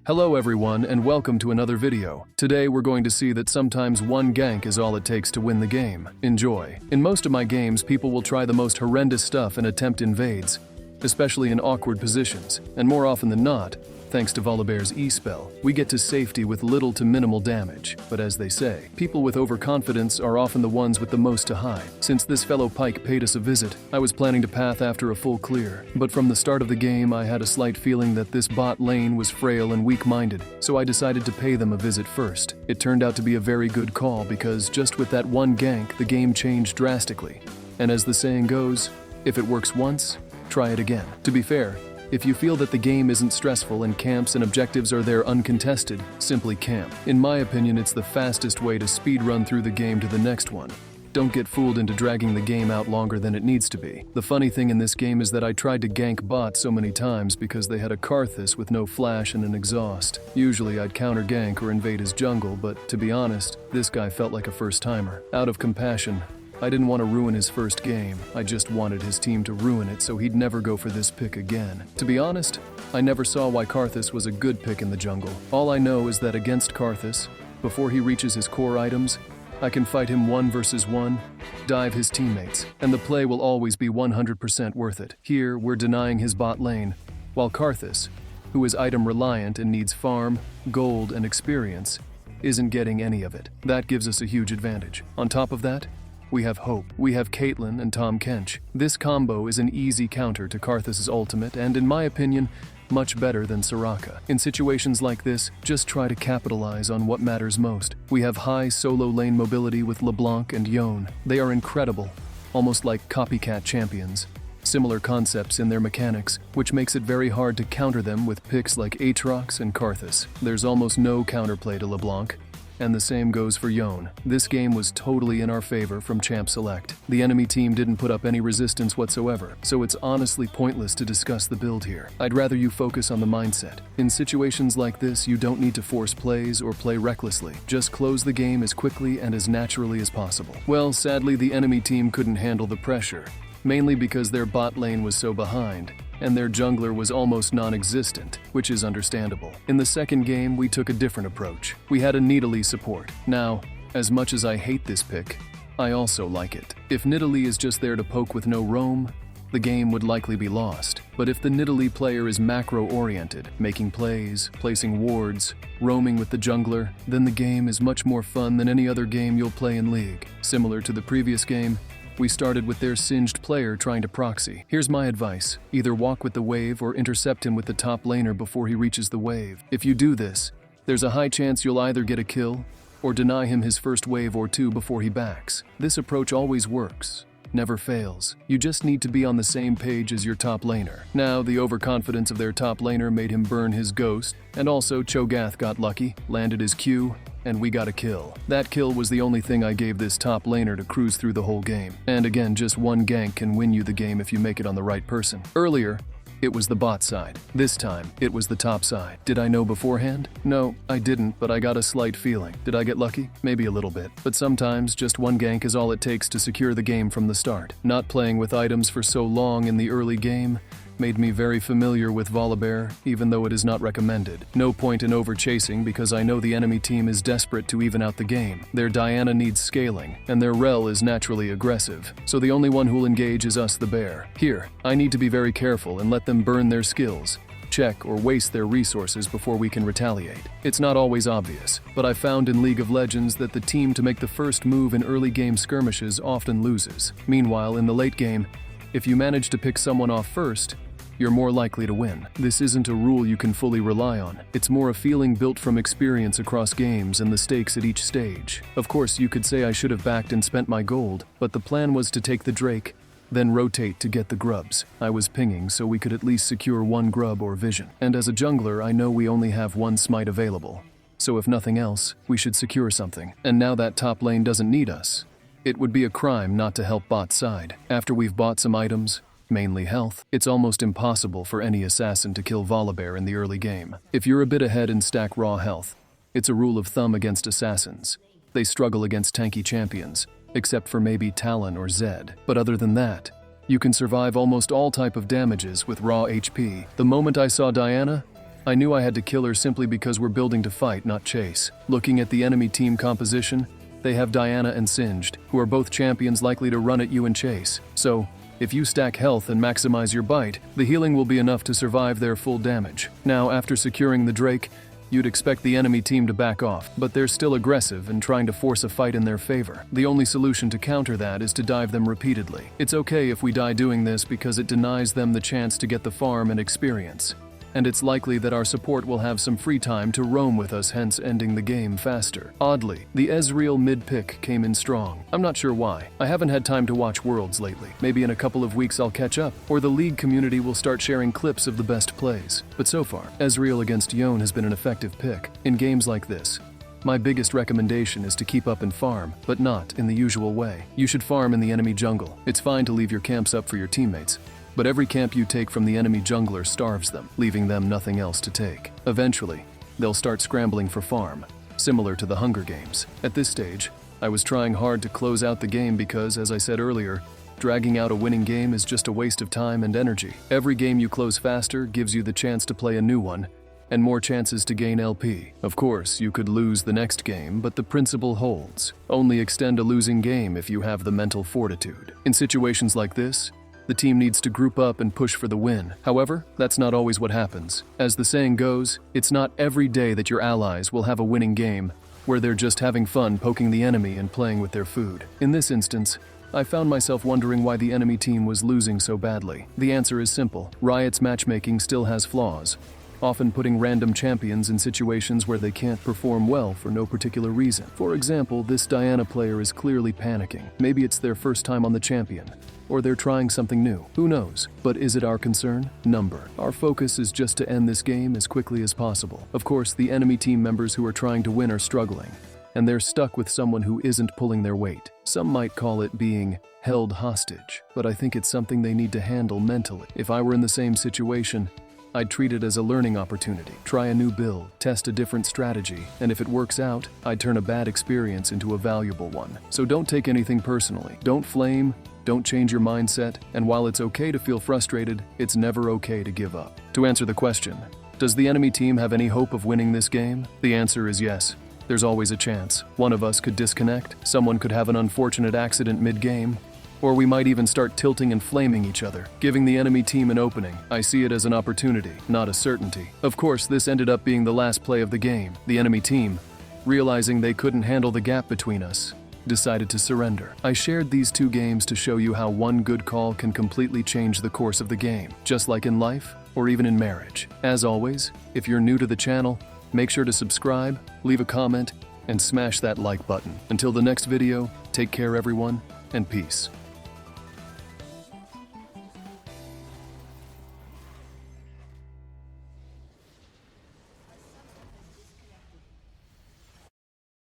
Hello everyone and welcome to another video. Today we're going to see that sometimes one gank is all it takes to win the game. Enjoy. In most of my games, people will try the most horrendous stuff and attempt invades, especially in awkward positions, and more often than not, thanks to Volibear's E-spell, we get to safety with little to minimal damage. But as they say, people with overconfidence are often the ones with the most to hide. Since this fellow Pike paid us a visit, I was planning to path after a full clear. But from the start of the game, I had a slight feeling that this bot lane was frail and weak-minded, so I decided to pay them a visit first. It turned out to be a very good call because just with that one gank, the game changed drastically. And as the saying goes, if it works once, try it again. To be fair, if you feel that the game isn't stressful and camps and objectives are there uncontested, simply camp. In my opinion, it's the fastest way to speedrun through the game to the next one. Don't get fooled into dragging the game out longer than it needs to be. The funny thing in this game is that I tried to gank bot so many times because they had a Karthus with no flash and an exhaust. Usually I'd counter gank or invade his jungle, but to be honest, this guy felt like a first-timer. Out of compassion, I didn't want to ruin his first game. I just wanted his team to ruin it so he'd never go for this pick again. To be honest, I never saw why Karthus was a good pick in the jungle. All I know is that against Karthus, before he reaches his core items, I can fight him 1 versus 1, dive his teammates, and the play will always be 100% worth it. Here, we're denying his bot lane, while Karthus, who is item reliant and needs farm, gold, and experience, isn't getting any of it. That gives us a huge advantage. On top of that, we have Hope. We have Caitlyn and Tahm Kench. This combo is an easy counter to Karthus' ultimate and, in my opinion, much better than Soraka. In situations like this, just try to capitalize on what matters most. We have high solo lane mobility with LeBlanc and Yone. They are incredible, almost like copycat champions. Similar concepts in their mechanics, which makes it very hard to counter them with picks like Aatrox and Karthus. There's almost no counterplay to LeBlanc, and the same goes for Yone. This game was totally in our favor from Champ Select. The enemy team didn't put up any resistance whatsoever, so it's honestly pointless to discuss the build here. I'd rather you focus on the mindset. In situations like this, you don't need to force plays or play recklessly. Just close the game as quickly and as naturally as possible. Well, sadly, the enemy team couldn't handle the pressure, mainly because their bot lane was so behind, and their jungler was almost non-existent, which is understandable. In the second game, we took a different approach. We had a Nidalee support. Now, as much as I hate this pick, I also like it. If Nidalee is just there to poke with no roam, the game would likely be lost. But if the Nidalee player is macro-oriented, making plays, placing wards, roaming with the jungler, then the game is much more fun than any other game you'll play in League. Similar to the previous game, we started with their singed player trying to proxy. Here's my advice. Either walk with the wave or intercept him with the top laner before he reaches the wave. If you do this, there's a high chance you'll either get a kill or deny him his first wave or two before he backs. This approach always works, never fails. You just need to be on the same page as your top laner. Now, the overconfidence of their top laner made him burn his ghost, and also Cho'Gath got lucky, landed his Q, and we got a kill. That kill was the only thing I gave this top laner to cruise through the whole game. And again, just one gank can win you the game if you make it on the right person. Earlier, it was the bot side. This time, it was the top side. Did I know beforehand? No, I didn't, but I got a slight feeling. Did I get lucky? Maybe a little bit. But sometimes, just one gank is all it takes to secure the game from the start. Not playing with items for so long in the early game made me very familiar with Volibear, even though it is not recommended. No point in over-chasing because I know the enemy team is desperate to even out the game. Their Diana needs scaling, and their Rel is naturally aggressive, so the only one who'll engage is us the bear. Here, I need to be very careful and let them burn their skills, check or waste their resources before we can retaliate. It's not always obvious, but I've found in League of Legends that the team to make the first move in early game skirmishes often loses. Meanwhile, in the late game, if you manage to pick someone off first, you're more likely to win. This isn't a rule you can fully rely on. It's more a feeling built from experience across games and the stakes at each stage. Of course, you could say I should have backed and spent my gold, but the plan was to take the Drake, then rotate to get the grubs. I was pinging so we could at least secure one grub or vision. And as a jungler, I know we only have one smite available. So if nothing else, we should secure something. And now that top lane doesn't need us, it would be a crime not to help bot side. After we've bought some items, mainly health, it's almost impossible for any assassin to kill Volibear in the early game. If you're a bit ahead and stack raw health, it's a rule of thumb against assassins. They struggle against tanky champions, except for maybe Talon or Zed. But other than that, you can survive almost all type of damages with raw HP. The moment I saw Diana, I knew I had to kill her simply because we're building to fight, not chase. Looking at the enemy team composition, they have Diana and Singed, who are both champions likely to run at you and chase. So, if you stack health and maximize your bite, the healing will be enough to survive their full damage. Now, after securing the Drake, you'd expect the enemy team to back off, but they're still aggressive and trying to force a fight in their favor. The only solution to counter that is to dive them repeatedly. It's okay if we die doing this because it denies them the chance to get the farm and experience. And it's likely that our support will have some free time to roam with us, hence ending the game faster. Oddly, the Ezreal mid-pick came in strong. I'm not sure why. I haven't had time to watch Worlds lately. Maybe in a couple of weeks I'll catch up, or the League community will start sharing clips of the best plays. But so far, Ezreal against Yone has been an effective pick. In games like this, my biggest recommendation is to keep up and farm, but not in the usual way. You should farm in the enemy jungle. It's fine to leave your camps up for your teammates, but every camp you take from the enemy jungler starves them, leaving them nothing else to take. Eventually, they'll start scrambling for farm, similar to the Hunger Games. At this stage, I was trying hard to close out the game because, as I said earlier, dragging out a winning game is just a waste of time and energy. Every game you close faster gives you the chance to play a new one, and more chances to gain LP. Of course, you could lose the next game, but the principle holds. Only extend a losing game if you have the mental fortitude. In situations like this, the team needs to group up and push for the win. However, that's not always what happens. As the saying goes, it's not every day that your allies will have a winning game where they're just having fun poking the enemy and playing with their food. In this instance, I found myself wondering why the enemy team was losing so badly. The answer is simple. Riot's matchmaking still has flaws, often putting random champions in situations where they can't perform well for no particular reason. For example, this Diana player is clearly panicking. Maybe it's their first time on the champion, or they're trying something new. Who knows? But is it our concern? Number. Our focus is just to end this game as quickly as possible. Of course, the enemy team members who are trying to win are struggling, and they're stuck with someone who isn't pulling their weight. Some might call it being held hostage, but I think it's something they need to handle mentally. If I were in the same situation, I'd treat it as a learning opportunity. Try a new build, test a different strategy, and if it works out, I'd turn a bad experience into a valuable one. So don't take anything personally. Don't flame, don't change your mindset, and while it's okay to feel frustrated, it's never okay to give up. To answer the question, does the enemy team have any hope of winning this game? The answer is yes. There's always a chance. One of us could disconnect, someone could have an unfortunate accident mid-game, or we might even start tilting and flaming each other, giving the enemy team an opening. I see it as an opportunity, not a certainty. Of course, this ended up being the last play of the game. The enemy team, realizing they couldn't handle the gap between us, decided to surrender. I shared these two games to show you how one good call can completely change the course of the game, just like in life or even in marriage. As always, if you're new to the channel, make sure to subscribe, leave a comment, and smash that like button. Until the next video, take care everyone, and peace.